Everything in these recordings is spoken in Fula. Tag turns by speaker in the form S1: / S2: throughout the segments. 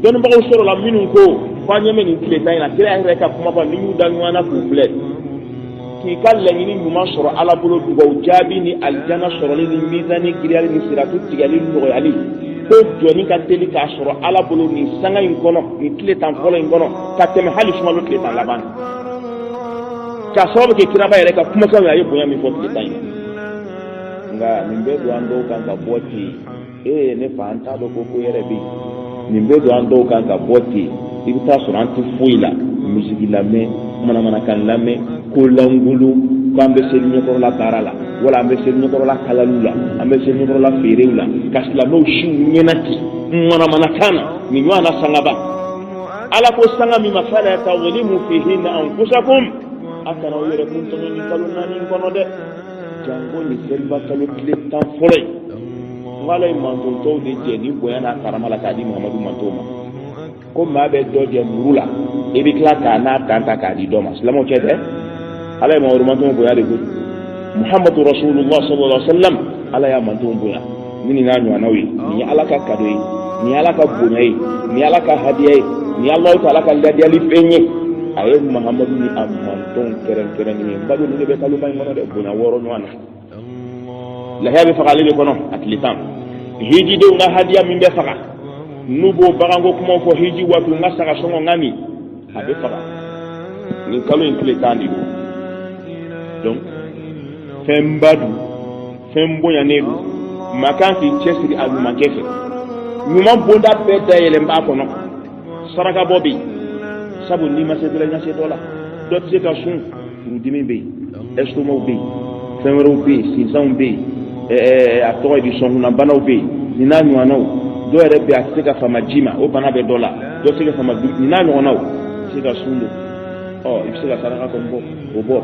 S1: don ba usoro la minun ko fanya men tile tay na kira ay reka kuma ba nimu dan wana ku ble ki kalle ni nyuma soro ala bolo dugo jabi ni aljana soro ni mizani giriyal ni siratu tigali no ali ko joni ka teli ka soro ala bolo ni sanga in kono ni tile tan folo in kono ka teme hali suma lo tile tan laban ka sobe ke kira ba reka kuma kan ayi bonya mi fo tile tay nga nimbe do ando kan ka boti ne fa anta do ko yere bi nimbe do ando kan ka boti ibita suranti fuila musiki lame mana kan lame ko langulu kambe sel nyoko la karala wala ambe sel nyoko la kalalula ambe sel nyoko la fereula kasla no shin nyenati mana kana ni nywana sangaba ala ko sanga mi mafala tawlimu fihi anfusakum akana yere kun to ni kaluna ni kono de jango ni selba kalo kile tan folay wala manton to de jeni boyana karamala kadi muhammadu mantoma ko mabe do je murula e bi kla kana tanta kadi doma salamo chete ala ma wor manton boya de muhammadu rasulullah sallallahu alaihi wasallam ala ya manton boya nini na nyu anawi ni ala ka kadoi ni ala ka bunai ni ala ka hadiyai ni allah taala ka ngadi ali penye aye muhammadu ni amanton keren ni mbado ni be kalu may mono de buna woro nywana la hebe fakale be kono atlitam hiji de nga hadiya min be faka nubo barango kuma fo hiji watu nga saka songo ngami abe faka ni kalu inclé tandi do donc fembadu fembo ya nedu makanti chesri aluma kefe nyuma bonda beda yele mba kono saraka bobi sabu ni ma sedela nya sedola dot se ka sun rudimi be estomo be femero be sinsan be a tɔgɔ di sɔn kunna banaw bɛ yen nin n'a ɲɔgɔnnaw dɔw yɛrɛ bɛ a tɛ se ka fama ji ma o bana bɛ dɔ la dɔ se ka fama nin n'a ɲɔgɔnnaw se ka sun don i bɛ se ka saraka kɔni bɔ o bɔ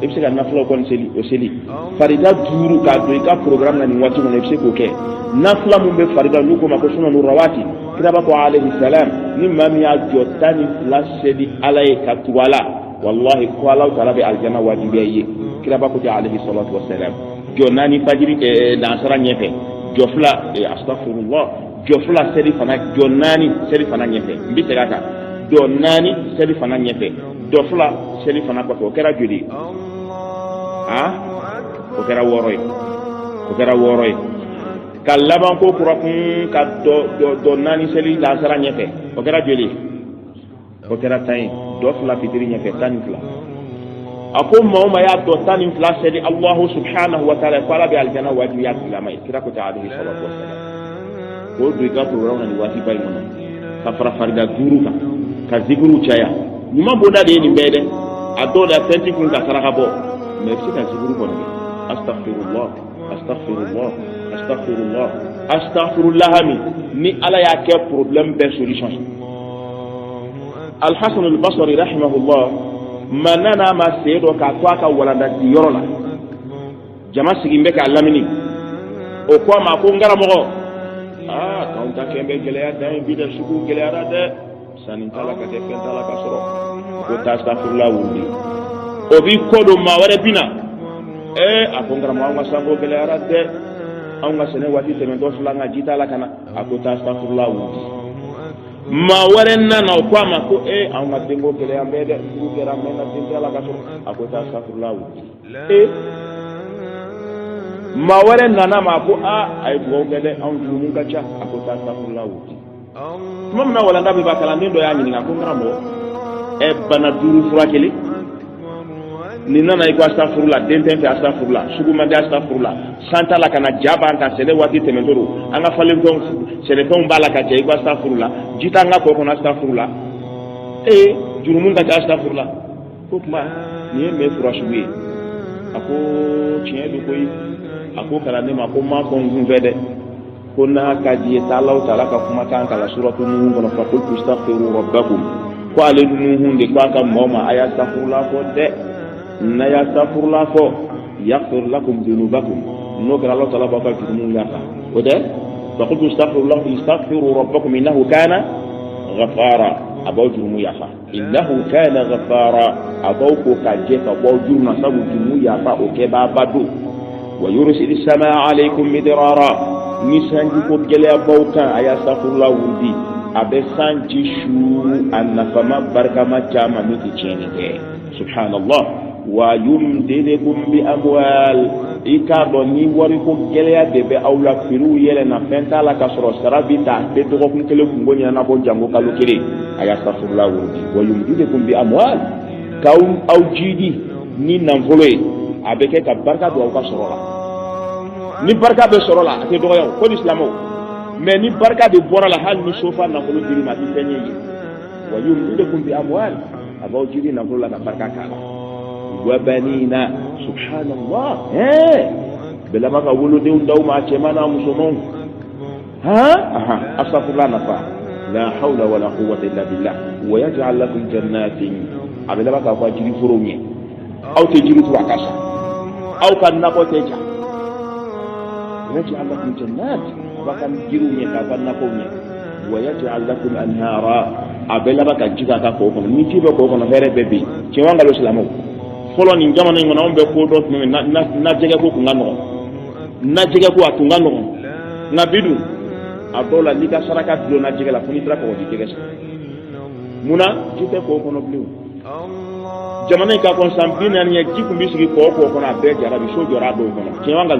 S1: i bɛ se ka nafulaw kɔni seli o seli farida 5 k'a don i ka programme na nin waati kɔnɔ i bɛ se k'o kɛ nafula mun bɛ farida n'u ko ma ko sunan rawati kiraba ko alayhi salam ni maa min y'a jɔ 12 seli ala ye ka tugu a la wallahi ko ala taala bɛ aljana wajibiya ye kiraba ko alayhi salatu wassalam jonani fajiri lansara nyefe jofla astaghfirullah jofla seri fana jonani seri fana nyefe mbi segaka jonani seri fana nyefe jofla seri fana ko kera jodi ko kera woroy kallaban ko kurakun ka do nani seri lansara nyefe ko kera jodi ko kera tay jofla fitiri nyefe tanifla akum ma ya do tanin flashe di Allah subhanahu wa ta'ala qala bi aljana wajib ya lamai kira ko ta'ala sallallahu alaihi wasallam ko do ga program ni wati bay mono ka fara farida guru ka zikuru chaya nyuma bonda de ni bede ado da tenti kun ka saraka bo me fi ka zikuru ko ni astaghfirullah ni ala ya ke problem be solution al-Hasan al-Basri rahimahullah manana ma seedo ka to aka walanda di yorola jama sigimbe ka lamini o ko ma ko ngara mo kaunta kembe gele ya dai bi da suku gele ya da sanin tala ka te fen tala ka soro ko tastaghfirullah wundi o bi ko do ma wara bina ako ngara mo ma sango gele ya da an ga sene wati te men do flanga jita la kana ako tastaghfirullah wundi ma warenna na kwa ma ko an ga dengo gele ya mbede ku gera mena tinta la ka soro ako tastaghfirullah wundi ma warenna na ma ko ay do gele an du mun ka cha ako tastaghfirullah wundi mom na wala ndabe bakala ndindo ya nyini ngako ngramo bana duru furakeli ni nana iko astaghfirullah denten fi astaghfirullah sugu mande astaghfirullah santa la kana jaba anta sele wati temendoro anga falen ton sele ton bala ka iko astaghfirullah jita nga ko kono astaghfirullah jurumun ka astaghfirullah ko kuma ni me furashuwe ako chiedu koy ako kala ne ma ko ma ko ngumvede kuna kaji ta'ala ka kuma kan kala suratu nuh kono fa qul astaghfiru rabbakum ko ale nuh de ko ka moma aya astaghfirullah ko de na ya astaghfirullah ko yaghfir lakum dhunubakum no kala Allah ta'ala ba ka jurumun ngata o de fa qul astaghfiru rabbakum innahu kana ghafara abaw jurumu yafa innahu kana ghafara abaw ko kaje ka baw juruna sabu jurumu yafa o ke ba badu wa yursilis samaa alaykum midrara nisanji ko gele bawkan aya astaghfirullah wundi abe sanji shu annafama barkama chama miti chenike subhanallah wa yumdidukum bi amwal ikado ni wari ko geleya debe awla firu yele na fenta la kasro sarabita be to ko kele ko ngonya na ko jango kalu kire aya safurla wurdi wa yumdidukum bi amwal kaum awjidi ni nanvole abeke ka barka do ka sorola ni barka be sorola ate do yaw ko islamo mais ni barka de bora la hal ni sofa na ko diri ma ti tenye wa yumdidukum bi amwal abawjidi na ko la ka barka kala wa banina subhanallah bela maka wulu de ndaw ma ce mana musonon astaghfirullah nafa la hawla wala quwwata illa billah wa yaj'al lakum jannatin abela maka ko jiri furonye aw te jiri tu akasa aw kan na ko teja yaj'al lakum jannat wa kan jiru nye ka kan na ko nye wa yaj'al lakum anhara abela maka jiga ka ko ni tibe ko ko na fere bebe ci wanga lo islamo folo ni jamana ngona on be ko do na jege ko ngano na jege ko atungano na bidu adola lika saraka do na jege la funi tra ko di jege muna jite ko kono blu jamana ka kon sampina ni jiku bisigi ko na be jara bi so jora do kono kewanga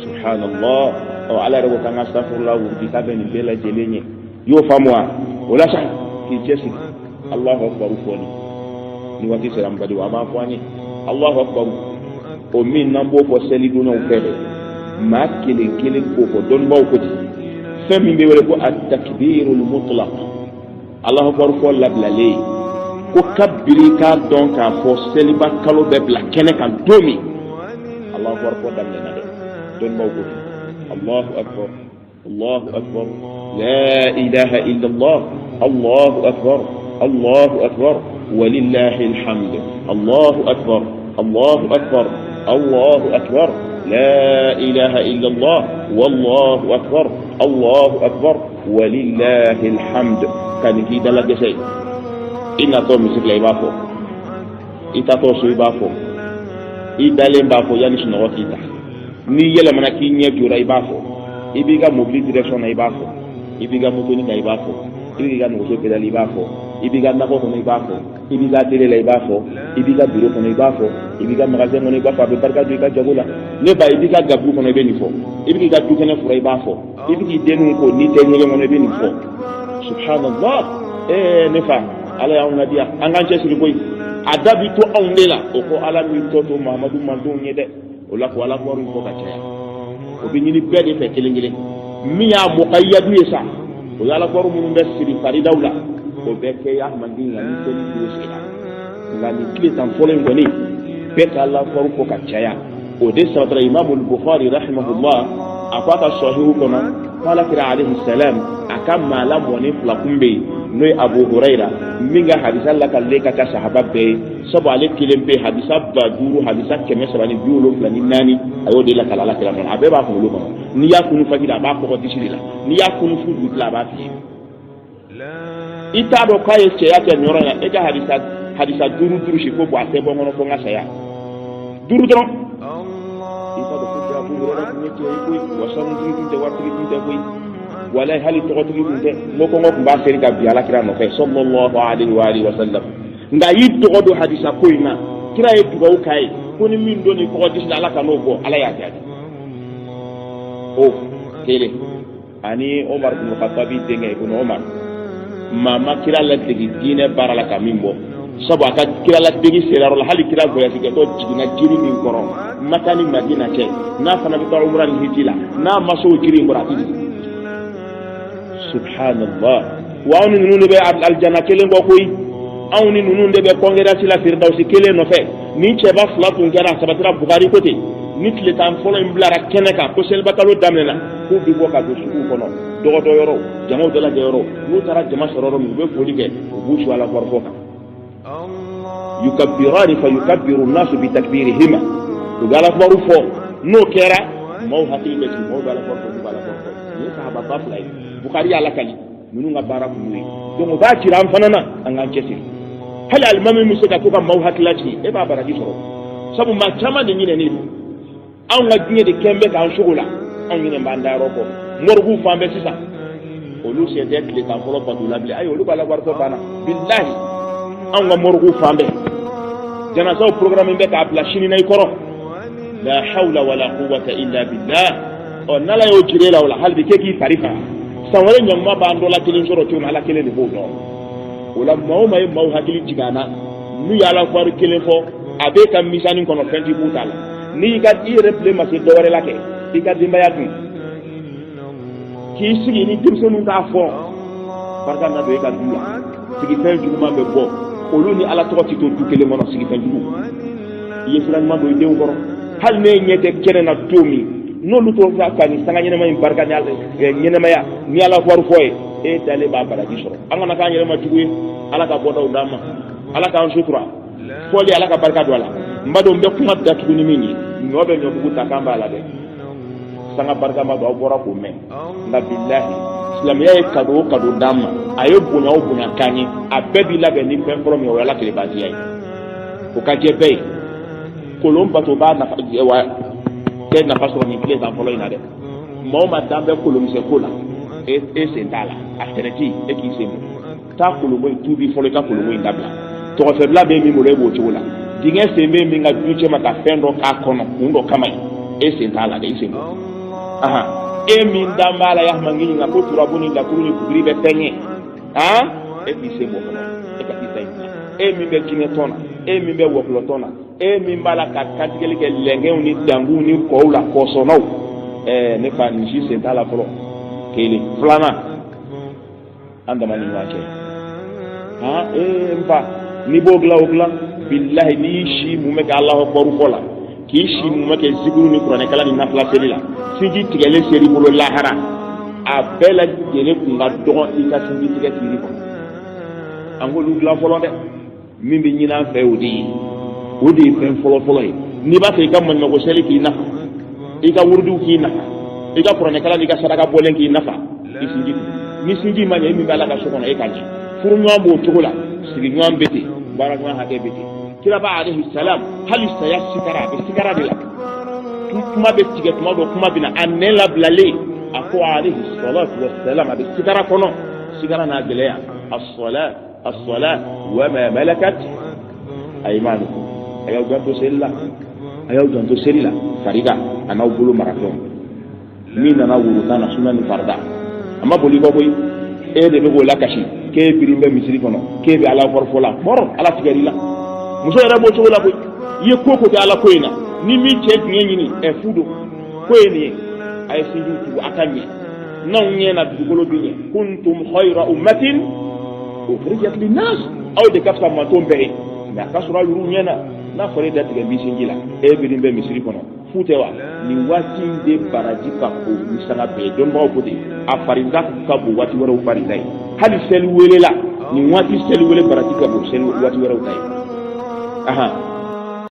S1: subhanallah o ala rego kan astaghfirullah di ka ben bela jelenye yo famwa wala sa ki jesi Allahu akbar foni ni wati seram badi wa ma fani Allahu akbar o min nambo ko seli do no fede ma kele ko don baw ko fami be wala ko at-takbirul mutlaq Allahu akbar ko lablale ko kabbiri ka don ka fo seli ba kalo be bla kene kan domi Allahu akbar ko damne na de don baw ko Allahu akbar Allahu akbar la ilaha illa Allah Allahu akbar Allahu akbar ولله الحمد الله أكبر الله أكبر الله أكبر لا إله إلا الله والله أكبر الله أكبر ولله الحمد كان كيدا لك شيء إن أتو مسك لإبافو إتاتو سويبافو إدالين بافو يعني شنو وكيتا ni yele mana ki nyejura ibafo ibiga mobile direction na ibafo ibiga motoni na ibafo ibiga nuso pedali ibafo ibiga nako kono ibafo ibiga tele la ibafo ibiga bureau kono ibafo ibiga magasin kono ibafo abe barka du ka jagola ne ba ibiga gabu kono be ni fo ibiga du kono fura ibafo ibiga denu ko ni te nyele kono be ni fo subhanallah ne fa ala ya unadia anganje siri boy adabi to onlela o ko ala mi toto mamadou mando nyede wala ko ala ko ru ko ka taya o bi ni be de fe kelengele mi ya muqayyadu yesa o yala ko ru mun be siri faridawla o be ke ya mandinga ni ko ni yesa ngani kile tan folen ngoni be ka ala ko ru ko ka taya o de sadra imam al-bukhari rahimahullah afaka sahihu kono qala kira alayhi salam akamma la moni flakumbe noy abu huraira minga hadisa la kalle ka sahaba be sabo ale kilembe hadisa ba duru hadisa keme sabani biolo flani nani ayo de la kala la kala non abe ba ko lo kono ni ya kunu fakida ba ko disiri la ni ya kunu fudu la ba fi ita do kaye ce ya te nyoro ya e ka hadisa duru shi ko bo ate bo ngono ko ngasa ya duru don ita do ko abu huraira ni ce ko wasan duru de watri de ko wala hali togotigi kunte moko ngok ba seri ka bi ala kira no fe sallallahu alaihi wa alihi wasallam nda yi togodo hadisa ko ina kira e dugo kai ko ni min doni ko hadis ala kanu ko ala ya jadi o tele ani Omar bin Khattab denga ibn Omar mama kira la digi dine barala ka mimbo sabo aka kira la digi seraro la hali kira goya tige to jigina jiri min koron makani madina ke na fana bi ta umra ni hitila na maso jiri murati subhanallah wa awni nunu be aljanna kelen go koy awni nunu de be kongera sila firdausi kelen no fe ni che ba flatun gara sabatira bukhari kote ni tle tan folo imblara keneka ko sel batalo damena ko bi boka do su ko no do do yoro jamo de la yoro mu tara jama sororo mu be fodi ke bu shu ala farfoka yukabbirani fa yukabbiru an-nas bi takbirihima to gala faru fo no kera mo hakilati mo gala farfo ni sahaba ba fulay bukhari ala kali munu nga bara ku ni donc ba ci ram fanana anga cesi hal al mami musaka ko kam mawhat lati e ba bara di soro sabu ma chama de ni ne an nga ginye de kembe kan shugula an ni mbanda roko morgu fambe sisa olu se tɛ tile tan fɔlɔ bato la bilen ayi olu b'a la wari dɔ banna bilahi anw ka morigu fan bɛɛ janasaw programme bɛ k'a bila sini na i kɔrɔ la hawla wala quwwata illa billah n'ala y'o jire la o la hali bi k'e k'i fari faga san wɛrɛ ɲanguma b'an dɔ la kelen sɔrɔ cogo min ala kelen de b'o dɔn o la maa o maa ye maaw hakili jigin an na n'u ye ala wari kelen fɔ a b'e ka misani kɔnɔ fɛn t'i b'u ta la n'i ka i yɛrɛ bilen ma se dɔ wɛrɛ la kɛ i ka denbaya dun k'i sigi ni denmisɛnninw k'a fɔ barika na don e ka du la sigifɛn juguman bɛ bɔ olu ni ala tɔgɔ tɛ to du kelen kɔnɔ sigifɛn jugu i ye sira ɲuman don i denw kɔrɔ hali ne ɲɛ tɛ kɛnɛ na don min n'olu t'o fɛ ka nin sanga ɲɛnama in barika ni ɲɛnamaya ni ala wari fɔ ye e dalen b'a baraji sɔrɔ an kana k'an yɛrɛ ma jugu ye ala ka bɔdaw d'an ma ala k'an sutura fɔli ala ka barika don a la n ba dɔn n bɛ kuma datugu ni min ye ɲɔ bɛ ɲɔbugu ta k'an b'a la dɛ sanga barika ma don aw bɔra k'o mɛn nka bilahi silamɛya ye kado o kado d'an ma a ye bonya o bonya k'an ye a bɛɛ b'i labɛn ni fɛn fɔlɔ min ye o ye ala kelebaaziya ye o ka jɛ bɛɛ ye kolon bato b'a nafa tɛ nafa sɔrɔ nin tile tan fɔlɔ in na dɛ maa o maa dan bɛ kolomisɛn ko la e sen t'a la a tɛrɛti e k'i sen bɔ taa kolonko in tuubi fɔlɔ i ka kolonko in dabila tɔgɔfɛbila bɛ min bolo e b'o cogo la dingɛ sen bɛ min ka du cɛ ma ka fɛn dɔ k'a kɔnɔ kun dɔ kama ye e sen t'a la dɛ i sen bɔ e min dan b'a la ya mangi ɲininka ko turabu ni laturu ni buguri bɛ fɛn ye e k'i sen bɔ kɔnɔ e ka k'i ta in e min bɛ jinɛ tɔn na e min bɛ wɔkulɔ tɔn na e min b'a la ka kantigɛli kɛ lɛngɛw ni danguw ni kɔw la kɔsɔnnaw ne fa nin si sen t'a la fɔlɔ kelen filanan an dama ni ɲɔgɔn cɛ n fa n'i b'o dilan o dilan bilahi n'i si mun bɛ kɛ alahu akibaru fɔ la k'i si mun bɛ kɛ zikiru ni kuranɛkala ni nafila seli la sinji tigɛlen seri bolo lahara a bɛɛ lajɛlen kun ka dɔgɔn i ka sinji tigɛ kiri kɔnɔ an k'olu dilan fɔlɔ dɛ min bɛ ɲini an fɛ o de ye o de ye fɛn fɔlɔ-fɔlɔ ye n'i b'a fɛ i ka maɲumanko seli k'i nafa i ka wurudiw k'i nafa i ka kuranɛkala n'i ka saraka bɔlen k'i nafa i sinji kun ni sinji ma ɲɛ i min b'a la ka so kɔnɔ e ka ɲɛ furu ɲɔgɔn b'o cogo la sigi ɲɔgɔn bɛ ten baara ɲɔgɔn hakɛ bɛ ten kiraba alayhi salam hali saya sigara a bɛ sigara de la kuma bɛ tigɛ tuma dɔ kuma bɛ na a nɛ labilalen a ko alayhi salatu wa salam a bɛ sigara kɔnɔ sigara n'a gɛlɛya as-salat wa ma malakat aymanukum a y'aw janto seli la farida a n'aw bolo marafɛnw min nana worotan na sunna ni farida a ma boli kɔ koyi e de bɛ k'o lakasi k'e biri bɛ misiri kɔnɔ k'e bɛ ala fɔrɔfɔ la hɔrɔn ala tigɛr'i la muso yɛrɛ b'o cogo la koyi i ye ko kɛ ala ko in na ni min cɛ dingɛ ɲini fu don ko ye nin ye a ye sinjiw tugu a ka ɲɛ n'anw ɲɛ na dugukolo bɛ ɲɛ kuntum khayra ummatin ukhrijat linnas aw de ka fisa mantonw bɛɛ ye mais a ka sɔrɔ a y'olu ɲɛ na n'a fɔra e da tigɛ bi sinji la e biri bɛ misiri kɔnɔ fu tɛ wa nin waati in de baraji ka bon ni sanga bɛɛ ye dɔnnibagaw ko ten a farida ka bon waati wɛrɛw farida ye hali seli wele la nin waati seli wele baraji ka bon seli waati wɛrɛw ta ye